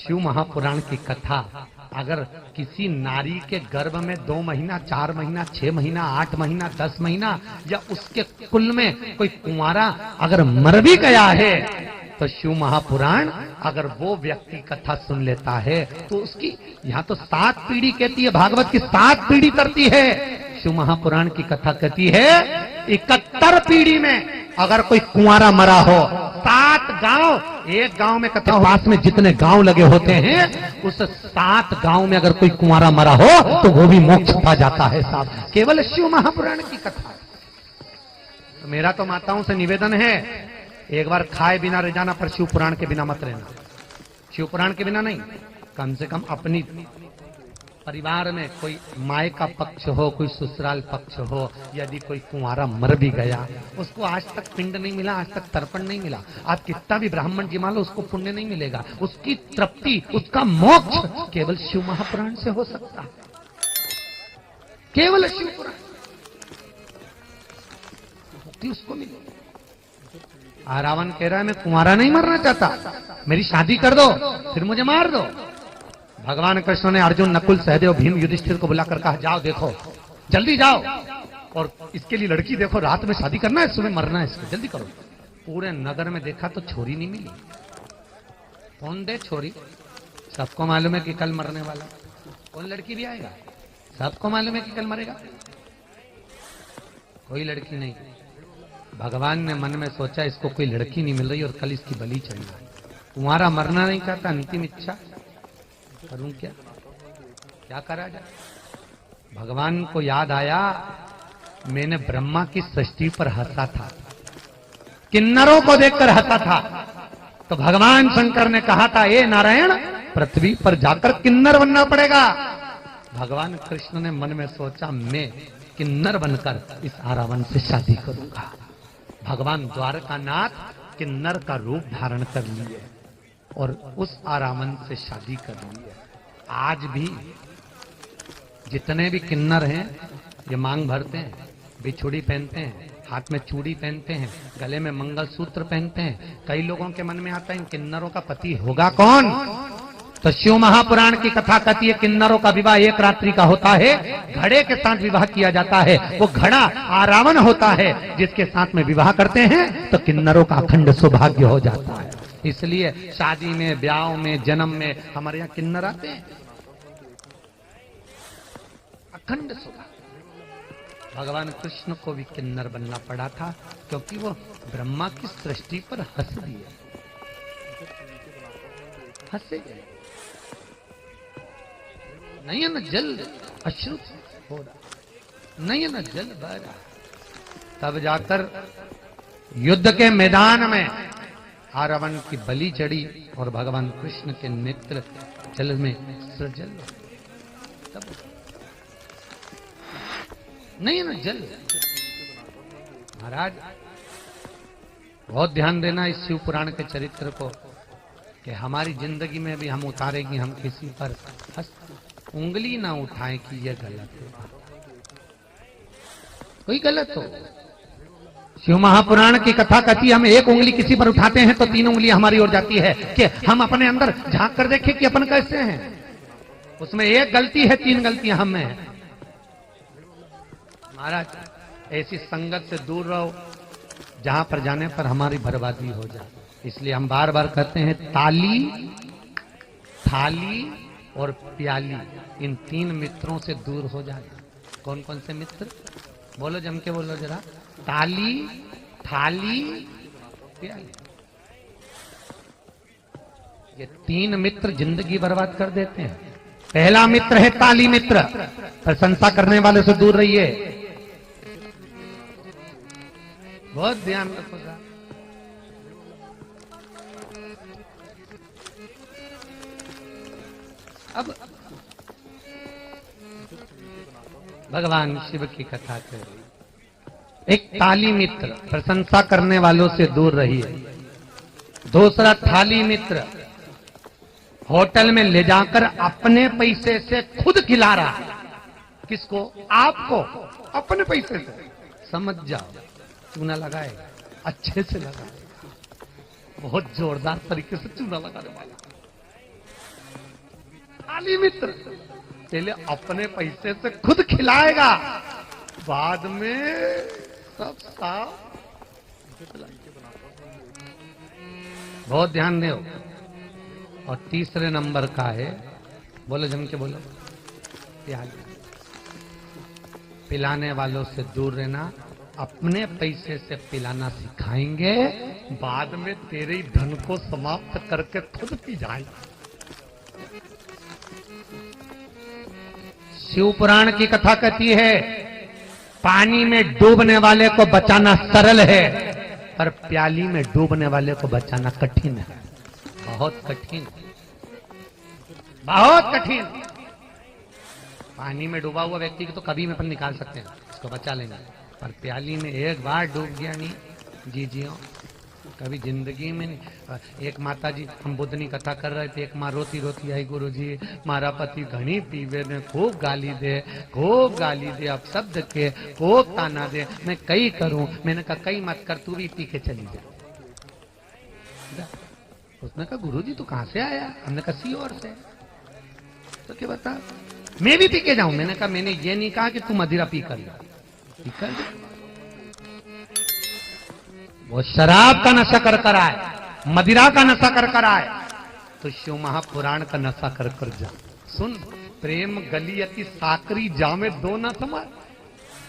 शिव महापुराण की कथा अगर किसी नारी के गर्भ में 2 महीना, 4 महीना, 6 महीना, 8 महीना, 10 महीना या उसके कुल में कोई कुंवारा अगर मर भी गया है तो शिव महापुराण अगर वो व्यक्ति कथा सुन लेता है तो उसकी यहाँ तो 7 पीढ़ी कहती है, भागवत की 7 पीढ़ी करती है। शिव महापुराण की कथा कहती है 71 पीढ़ी में अगर कोई कुंवारा मरा हो, 7 गांव, एक गांव में कथा पास में जितने गांव लगे होते हैं उस 7 गांव में अगर कोई कुंवारा मरा हो तो वो भी मोक्ष पा जाता है साहब, केवल शिव महापुराण की कथा। तो मेरा तो माताओं से निवेदन है, एक बार खाए बिना रह जाना पर शिव पुराण के बिना मत रहना। शिव पुराण के बिना नहीं, कम से कम अपनी परिवार में कोई माए का पक्ष हो, कोई ससुराल पक्ष हो, यदि कोई कुंवारा मर भी गया, उसको आज तक पिंड नहीं मिला, आज तक तर्पण नहीं मिला, आप कितना भी ब्राह्मण जी मान लो उसको पुण्य नहीं मिलेगा, उसकी तृप्ति, उसका मोक्ष केवल शिव महापुराण से हो सकता है, केवल शिव पुराण मुक्ति उसको मिलेगी। रावण कह रहा है मैं कुंवारा नहीं मरना चाहता, मेरी शादी कर दो फिर मुझे मार दो। भगवान कृष्ण ने अर्जुन, नकुल, सहदेव, भीम, युधिष्ठिर को बुलाकर कहा जाओ देखो, जल्दी जाओ और इसके लिए लड़की देखो, रात में शादी करना है, सुबह मरना है, इसको जल्दी करो। पूरे नगर में देखा तो छोरी नहीं मिली। कौन दे छोरी? सबको मालूम है कि कल मरने वाला। कौन लड़की भी आएगा? सबको मालूम है कि कल मरेगा। कोई लड़की नहीं। भगवान ने मन में सोचा इसको कोई लड़की नहीं मिल रही और कल इसकी बलि चढ़ना है। तुम्हारा मरना नहीं चाहता, अंतिम इच्छा करूं क्या करा जाए? भगवान को याद आया मैंने ब्रह्मा की सृष्टि पर हंसा था, किन्नरों को देखकर हंसा था, तो भगवान शंकर ने कहा था ए नारायण पृथ्वी पर जाकर किन्नर बनना पड़ेगा। भगवान कृष्ण ने मन में सोचा मैं किन्नर बनकर इस रावण से शादी करूंगा। भगवान द्वारकानाथ किन्नर का रूप धारण कर लिए और उस रावण से शादी कर ली है। आज भी जितने भी किन्नर हैं ये मांग भरते हैं, बिछुड़ी पहनते हैं, हाथ में चूड़ी पहनते हैं, गले में मंगलसूत्र पहनते हैं। कई लोगों के मन में आता है इन किन्नरों का पति होगा कौन? तो शिव महापुराण की कथा कहती है किन्नरों का विवाह एक रात्रि का होता है, घड़े के साथ विवाह किया जाता है। वो घड़ा रावण होता है जिसके साथ में विवाह करते हैं तो किन्नरों का अखंड सौभाग्य हो जाता है। इसलिए शादी में, ब्याह में, जन्म में हमारे यहाँ किन्नर आते हैं, अखंड सौभाग्य। भगवान कृष्ण को भी किन्नर बनना पड़ा था क्योंकि वो ब्रह्मा की सृष्टि पर हंस दिए, हंसे गए। नहीं है ना जल अश्रु हो रहा, नहीं है ना जल बह रहा। तब जाकर युद्ध के मैदान में रावण की बलि चढ़ी और भगवान कृष्ण के नेत्र जल में सजल। तब नहीं है ना जल। महाराज बहुत ध्यान देना इस शिव पुराण के चरित्र को कि हमारी जिंदगी में भी हम उतारेंगे, हम किसी पर उंगली ना उठाएं कि यह गलत है, कोई गलत हो। शिव महापुराण की कथा कहती है हम एक उंगली किसी पर उठाते हैं तो 3 उंगलियां हमारी ओर जाती है कि हम अपने अंदर झांक कर देखें कि अपन कैसे हैं। उसमें एक गलती है, 3 गलतियां हम में है। महाराज ऐसी संगत से दूर रहो जहां पर जाने पर हमारी बर्बादी हो जाए। इसलिए हम बार बार कहते हैं ताली, थाली और प्याली, इन 3 मित्रों से दूर हो जाए। कौन कौन से मित्र? बोलो जम के बोलो जरा। ताली, थाली, प्याली। ये 3 मित्र जिंदगी बर्बाद कर देते हैं। पहला मित्र है ताली मित्र, प्रशंसा करने वाले से दूर रहिए। बहुत ध्यान रखोगा। अब भगवान शिव की कथा कर, एक ताली मित्र, प्रशंसा करने वालों से दूर रहिए। दूसरा थाली मित्र, होटल में ले जाकर अपने पैसे से खुद खिला रहा है। किसको? आपको, अपने पैसे से। समझ जाओ, चूना लगाएगा, अच्छे से लगाएगा, बहुत जोरदार तरीके से चूना लगाने वाला। प्याली मित्र पहले अपने पैसे से खुद खिलाएगा, बाद में सब साफ। बहुत ध्यान दो। और तीसरे नंबर का है, बोलो जम के बोलो, प्याली। पिलाने वालों से दूर रहना, अपने पैसे से पिलाना सिखाएंगे, बाद में तेरे ही धन को समाप्त करके खुद पी जाएंगे। शिव पुराण की कथा कहती है, पानी में डूबने वाले को बचाना सरल है, पर प्याली में डूबने वाले को बचाना कठिन है। बहुत कठिन, बहुत कठिन। पानी में डूबा हुआ व्यक्ति को तो कभी में अपन निकाल सकते हैं, उसको बचा लेंगे, पर प्याली में एक बार डूब गया नहीं जी जियो, कभी जिंदगी में नहीं। एक माता जी, हम बुद्ध की कथा कर रहे थे, एक माँ रोती रोती आई, गुरु जी मारा पति घनी पीवे ने खूब गाली दे, खूब गाली दे, अब शब्द के खूब ताना दे, मैं कई करूं। मैंने कहा कई मत कर, तू भी पी के चली जा। उसने कहा गुरु जी तू कहां से आया? हमने कहा सीहोर से। तो क्या बता, मैं भी पी के जाऊं? मैंने कहा मैंने ये नहीं कहा कि तू मदिरा पी कर ले, पी कर ले। वो शराब का नशा कर कर आए, मदिरा का नशा कर कर आए, तो शिव महापुराण का नशा कर कर जा। सुन, प्रेम गली अति साकरी जामे दो न समझ।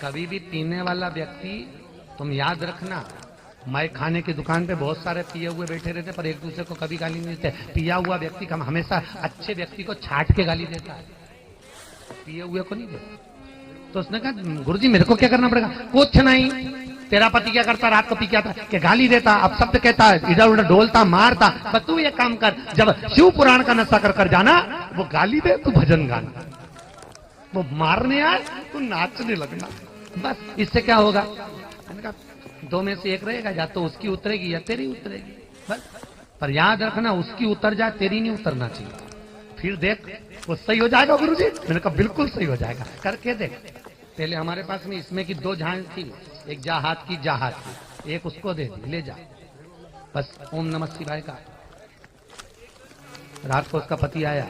कभी भी पीने वाला व्यक्ति, तुम याद रखना, मैं खाने की दुकान पे बहुत सारे पिए हुए बैठे रहते, पर एक दूसरे को कभी गाली नहीं देते। पिया हुआ व्यक्ति का हमेशा अच्छे व्यक्ति को छाट के गाली देता है, पिए हुए को नहीं देता। तो उसने कहा गुरुजी मेरे को क्या करना पड़ेगा? कुछ नहीं, तेरा पति क्या करता, रात को पी के आता कि गाली देता, अब शब्द कहता है, इधर उधर डोलता मारता। बस तू ये काम कर, जब शिव पुराण का नशा कर कर जाना, वो गाली दे तू भजन गाना, वो मारने आए तू नाचने लगना। बस इससे क्या होगा? मैंने कहा दो में से एक रहेगा, या तो उसकी उतरेगी या तेरी उतरेगी, बस। पर याद रखना, उसकी उतर जाए, तेरी नहीं उतरना चाहिए। फिर देख वो सही हो जाएगा गुरुजी। मैंने कहा बिल्कुल सही हो जाएगा, करके देख। पहले हमारे पास में इसमें की दो झांझ थी, एक जा हाथ की, जा हाथ की, एक उसको दे दी, ले जा। बस ओम नमः शिवाय का। रात को उसका पति आया,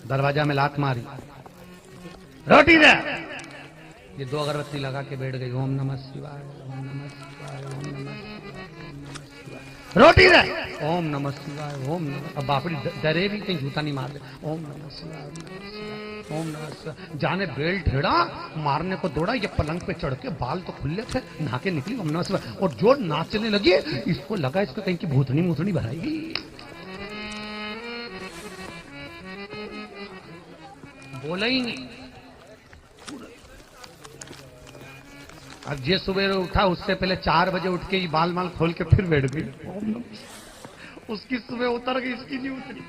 दरवाजा में लात मारी, रोटी दे। ये दो अगरबत्ती लगा के बैठ गई, ओम नमः शिवाय, ओम नमः शिवाय, ओम नमः शिवाय, रोटी दे, ओम नमः शिवाय, ओम नमः। अब बापड़ी डरे भी कहीं जूता नहीं मार दे, ओम नमः शिवाय, ओम नमः शिवाय, ओम नमः शिवाय। जाने बेल्ट हेड़ा मारने को दौड़ा, ये पलंग पे चढ़ के, बाल तो खुले थे, नहा के निकली, ओम नमः शिवाय, और जो नाचने लगी, इसको लगा इसको कहीं की भूतनी मूतनी भराएगी। बोला ही नहीं। अब ये सुबह उठा, उससे पहले 4 बजे उठ के ही बाल माल खोल के फिर बैठ गई। उसकी सुबह उतर गई, इसकी नहीं उतरी।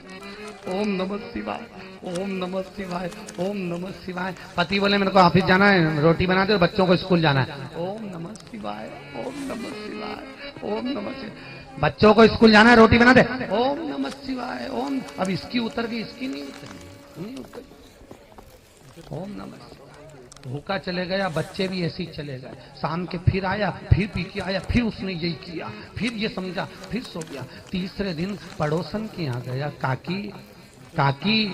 ओम नमः शिवाय, ओम नमः शिवाय, ओम नमः शिवाय। पति बोले मेरे को ऑफिस जाना है, रोटी बना दे, और बच्चों को स्कूल जाना है। ओम नमः शिवाय, ओम नमः शिवाय, ओम नमः शिवाय। बच्चों को स्कूल जाना है, रोटी बना दे, ओम नमः शिवाय, ओम। अब इसकी उतर गई, इसकी नहीं उतरी, नहीं उतरी। ओम नमः शिवाय। भूखा चले गया, बच्चे भी ऐसे ही चले गए। शाम के फिर आया, फिर पी के आया, फिर उसने यही किया, फिर ये समझा, फिर सो गया। तीसरे दिन पड़ोसन के यहाँ गया, काकी काकी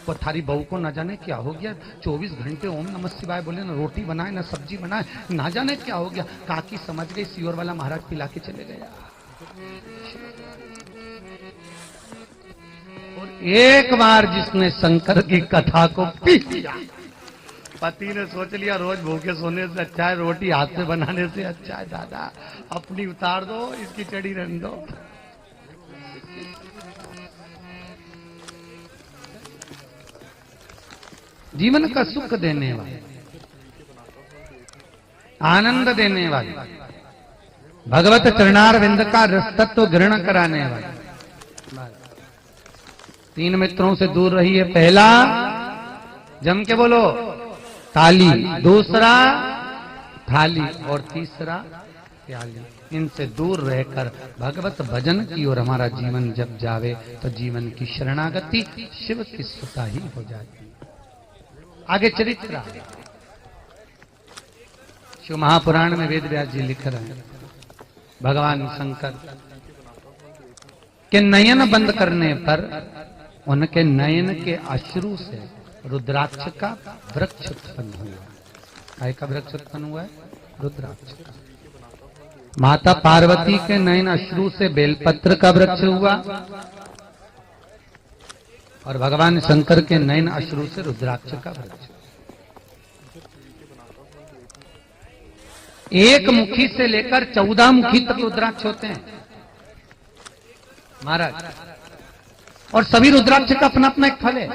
वो थारी बहू को ना जाने क्या हो गया, 24 घंटे ओम नमः शिवाय बोले, ना रोटी बनाए ना सब्जी बनाए, ना जाने क्या हो गया। काकी समझ गई, सीहोर वाला महाराज पिला के चले गया। और एक बार जिसने शंकर की कथा को पी लिया, पति ने सोच लिया रोज भूखे सोने से अच्छा है रोटी हाथ से बनाने से अच्छा है, दादा अपनी उतार दो, इसकी चढ़ी रहने दो। जीवन का सुख देने वाले, आनंद देने वाले, भगवत चरणारविंद का रसतत्व ग्रहण कराने वाले 3 मित्रों से दूर रहिए। पहला, जम के बोलो, ताली। दूसरा, थाली। और तीसरा, प्याली। इनसे दूर रहकर भगवत भजन की ओर हमारा जीवन जब जावे तो जीवन की शरणागति शिव की स्वता ही हो जाती। आगे चरित्र, शिव महापुराण में वेद व्यास जी लिख रहे हैं, भगवान शंकर के नयन बंद करने पर उनके नयन के अश्रु से रुद्राक्ष का वृक्ष उत्पन्न हुआ। काय का वृक्ष उत्पन्न हुआ है? रुद्राक्ष का। माता पार्वती के नयन अश्रु से बेलपत्र का वृक्ष हुआ और भगवान शंकर के नयन अश्रु से रुद्राक्ष का वृक्ष। एक मुखी से लेकर 14 मुखी तक रुद्राक्ष होते हैं महाराज, और सभी रुद्राक्ष का अपना अपना एक फल है।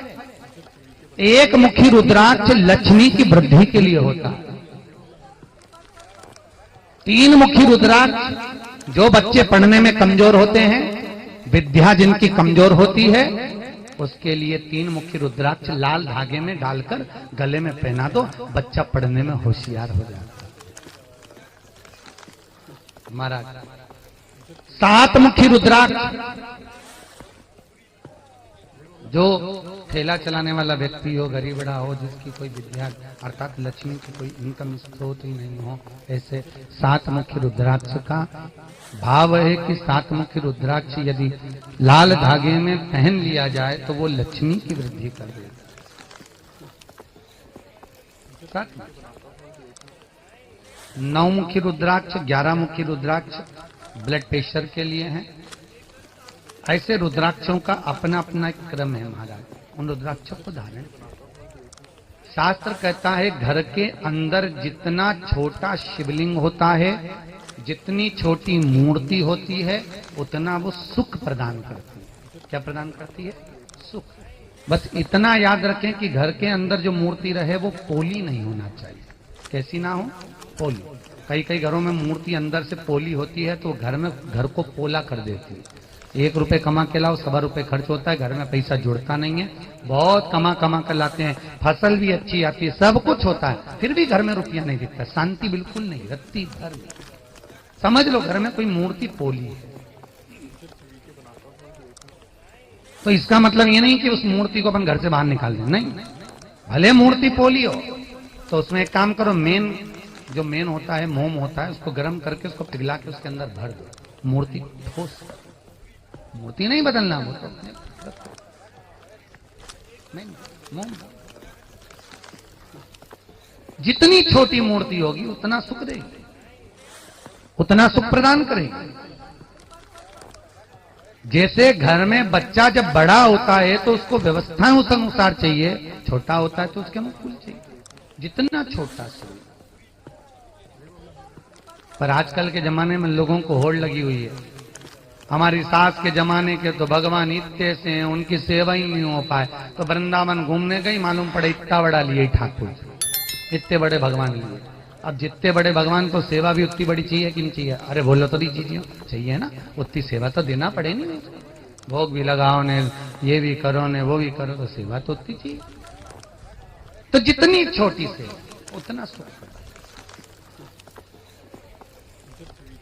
एक मुखी रुद्राक्ष लक्ष्मी की वृद्धि के लिए होता है। 3 मुखी रुद्राक्ष जो बच्चे पढ़ने में कमजोर होते हैं, विद्या जिनकी कमजोर होती है, उसके लिए 3 मुखी रुद्राक्ष लाल धागे में डालकर गले में पहना दो, बच्चा पढ़ने में होशियार हो जाता है महाराज। 7 मुखी रुद्राक्ष जो ठेला चलाने वाला व्यक्ति हो, गरीबड़ा हो, जिसकी कोई विद्या अर्थात लक्ष्मी की कोई इनकम स्रोत ही नहीं हो, ऐसे 7 मुखी रुद्राक्ष का भाव है कि 7 मुखी रुद्राक्ष यदि लाल धागे में पहन लिया जाए तो वो लक्ष्मी की वृद्धि कर देगा। 9 मुखी रुद्राक्ष, 11 मुखी रुद्राक्ष ब्लड प्रेशर के लिए हैं। ऐसे रुद्राक्षों का अपना अपना एक क्रम है महाराज। उन रुद्राक्षों को धारण, शास्त्र कहता है घर के अंदर जितना छोटा शिवलिंग होता है, जितनी छोटी मूर्ति होती है, उतना वो सुख प्रदान करती है। क्या प्रदान करती है? सुख। बस इतना याद रखें कि घर के अंदर जो मूर्ति रहे वो पोली नहीं होना चाहिए। कैसी ना हो? पोली। कई कई घरों में मूर्ति अंदर से पोली होती है तो घर को पोला कर देती है। 1 रुपए कमा के लाओ, 1.25 रुपए खर्च होता है, घर में पैसा जुड़ता नहीं है। बहुत कमा कर लाते हैं, फसल भी अच्छी आती है, सब कुछ होता है, फिर भी घर में रुपया नहीं दिखता, शांति बिल्कुल नहीं रत्ती घर में। समझ लो घर में कोई मूर्ति पोली है। तो इसका मतलब ये नहीं कि उस मूर्ति को अपन घर से बाहर निकाल दें, नहीं। भले मूर्ति पोली हो तो उसमें एक काम करो, जो मेन होता है, मोम होता है, उसको गर्म करके उसको पिघला के उसके अंदर भर दो। मूर्ति ठोस, मूर्ति नहीं बदलना, वो तो नहीं, मोम। जितनी छोटी मूर्ति होगी उतना सुख देगी, उतना सुख प्रदान करेगी। जैसे घर में बच्चा जब बड़ा होता है तो उसको व्यवस्थाएं उस अनुसार चाहिए, छोटा होता है तो उसके अनुकूल चाहिए, जितना छोटा से। पर आजकल के जमाने में लोगों को होड़ लगी हुई है। हमारी सास के जमाने के तो भगवान इतने से हैं, उनकी सेवा ही नहीं हो पाए, तो वृंदावन घूमने गई, मालूम पड़े इतना बड़ा लिए ठाकुर, इतने बड़े भगवान लिए। अब जितने बड़े भगवान को सेवा भी उतनी बड़ी चाहिए कि नहीं चाहिए? अरे बोलो तो दीजिए, चाहिए ना, उतनी सेवा तो देना पड़े नहीं। भोग भी लगाओ ने, ये भी करो ने, वो भी करो, तो सेवा तो उतनी चाहिए। तो जितनी छोटी सेवा उतना सुख,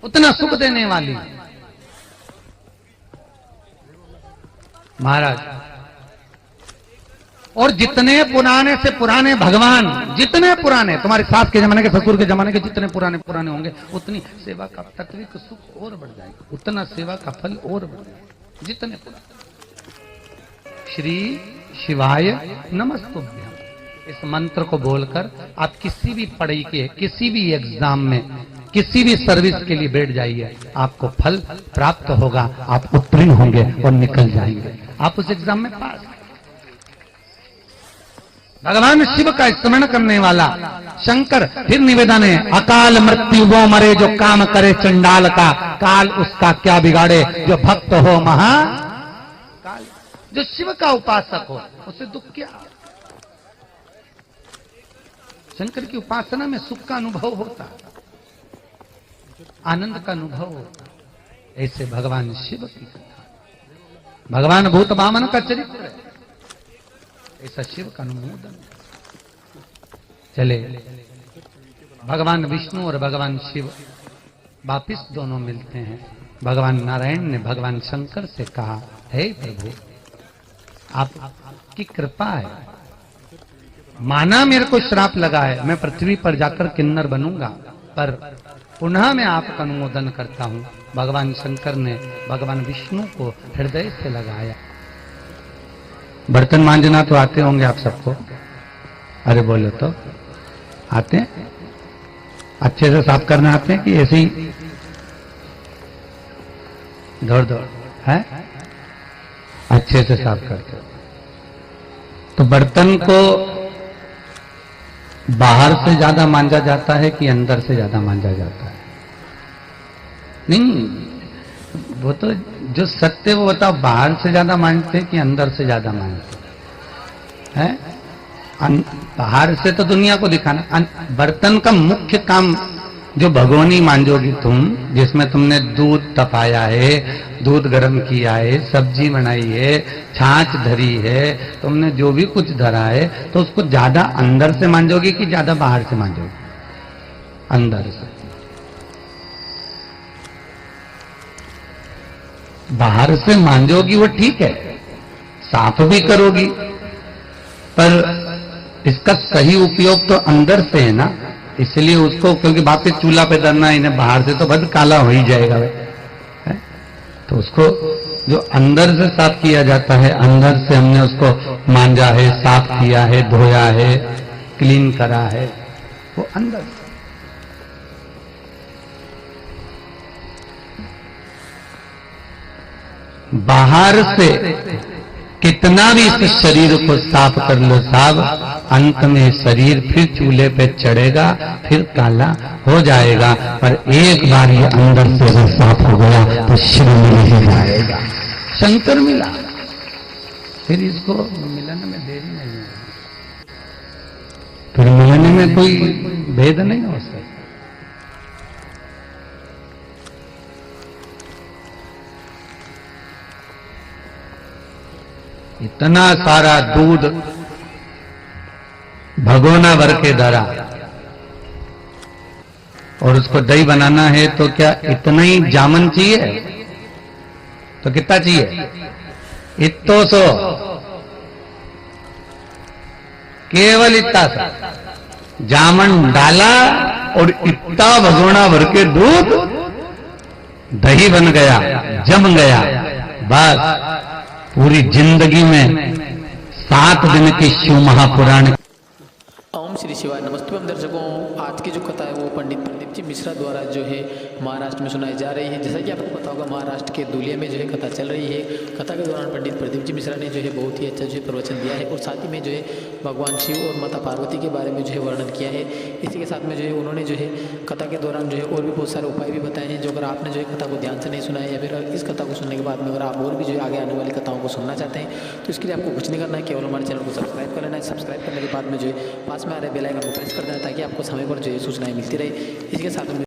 उतना सुख देने वाली महाराज। और जितने पुराने से पुराने भगवान, जितने पुराने, तुम्हारी सास के जमाने के, ससुर के जमाने के जितने पुराने पुराने होंगे, उतनी सेवा का तत्विक सुख और बढ़ जाएगा, उतना सेवा का फल और बढ़ जाएगा। जितने पुराने। श्री शिवाय नमस्तुभ्यम, इस मंत्र को बोलकर आप किसी भी पढ़ाई के, किसी भी एग्जाम में, किसी भी सर्विस के लिए बैठ जाइए, आपको फल प्राप्त होगा, आप उत्तीर्ण होंगे और निकल जाएंगे, आप उस एग्जाम में पास। भगवान शिव का स्मरण करने वाला शंकर फिर निवेदन है, अकाल मृत्यु वो मरे जो काम करे चंडाल का, काल उसका क्या बिगाड़े जो भक्त हो महाकाल। जो शिव का उपासक हो उसे दुख क्या? शंकर की उपासना में सुख का अनुभव होता, आनंद का अनुभव होता। ऐसे भगवान शिव की कथा, भगवान भूत वामन का चरित्र है, ऐसा शिव का अनुमोदन। चले भगवान विष्णु और भगवान शिव वापिस दोनों मिलते हैं। भगवान नारायण ने भगवान शंकर से कहा, हे प्रभु आपकी कृपा है, माना मेरे को श्राप लगा है, मैं पृथ्वी पर जाकर किन्नर बनूंगा, पर पुनः मैं आपका अनुमोदन करता हूं। भगवान शंकर ने भगवान विष्णु को हृदय से लगाया। बर्तन मांजना तो आते होंगे आप सबको, अरे बोलो तो आते हैं? अच्छे से साफ करना आते हैं कि ऐसे ही दौड़ दौड़ है? अच्छे से साफ करते हो। तो बर्तन को बाहर से ज्यादा मांजा जाता है कि अंदर से ज्यादा मांजा जाता है? नहीं, वो तो जो सत्य वो बताओ, बाहर से ज्यादा मांजते हैं कि अंदर से ज्यादा मांजते हैं? बाहर से तो दुनिया को दिखाना। बर्तन का मुख्य काम जो भगोनी मांजोगी तुम, जिसमें तुमने दूध तपाया है, दूध गर्म किया है, सब्जी बनाई है, छाछ धरी है, तुमने जो भी कुछ धरा है, तो उसको ज्यादा अंदर से मांजोगी कि ज्यादा बाहर से मांजोगी? अंदर से। बाहर से मांजोगी वो ठीक है, साफ भी करोगी, पर इसका सही उपयोग तो अंदर से है ना। इसलिए उसको, क्योंकि वापिस चूल्हा पे धरना है, इन्हें बाहर से तो बद काला हो ही जाएगा है? तो उसको जो अंदर से साफ किया जाता है, अंदर से हमने उसको मांजा है, साफ किया है, धोया है, क्लीन करा है, वो अंदर से। बाहर से कितना भी इस शरीर को साफ कर लो साहब, अंत में शरीर फिर चूल्हे पे चढ़ेगा, फिर काला हो जाएगा। पर एक बार ये अंदर से अगर साफ हो गया तो शिव मिल ही जाएगा, शंकर मिला, फिर इसको मिलन में देरी नहीं है, फिर मिलने में कोई भेद नहीं हो सकता। इतना सारा दूध भगोना भर के धरा और उसको दही बनाना है, तो क्या इतना ही जामन चाहिए? तो कितना चाहिए? इतो सो, केवल इतना सा जामन डाला और इतना भगोना भर के दूध दही बन गया, जम गया। बस पूरी जिंदगी में 7 दिन की शिव महापुराण। ओम श्री शिवाय। नमस्ते दर्शकों, आज की जो कथा है वो पंडित प्रदीप जी मिश्रा द्वारा जो है महाराष्ट्र में सुनाई जा रही है। जैसा कि आपको पता होगा, महाराष्ट्र के धुलिया में जो है कथा चल रही है। कथा के दौरान पंडित प्रदीप जी मिश्रा ने जो है बहुत ही अच्छा जो है प्रवचन दिया है और साथ ही में जो है भगवान शिव और माता पार्वती के बारे में जो है वर्णन किया है। इसी के साथ में जो है उन्होंने जो है कथा के दौरान जो है और भी बहुत सारे उपाय भी बताए हैं, जो अगर आपने जो है कथा को ध्यान से नहीं सुना है या फिर इस कथा को सुनने के बाद में अगर आप और भी जो है आगे आने वाली कथाओं को सुनना चाहते हैं, तो इसके लिए आपको कुछ नहीं करना है, केवल हमारे चैनल को सब्सक्राइब कर लेना है। सब्सक्राइब करने के बाद में जो है पास में आ रहे बेल आइकन को प्रेस कर देना, ताकि आपको समय पर जो है सूचनाएं मिलती रहे। इसी के साथ में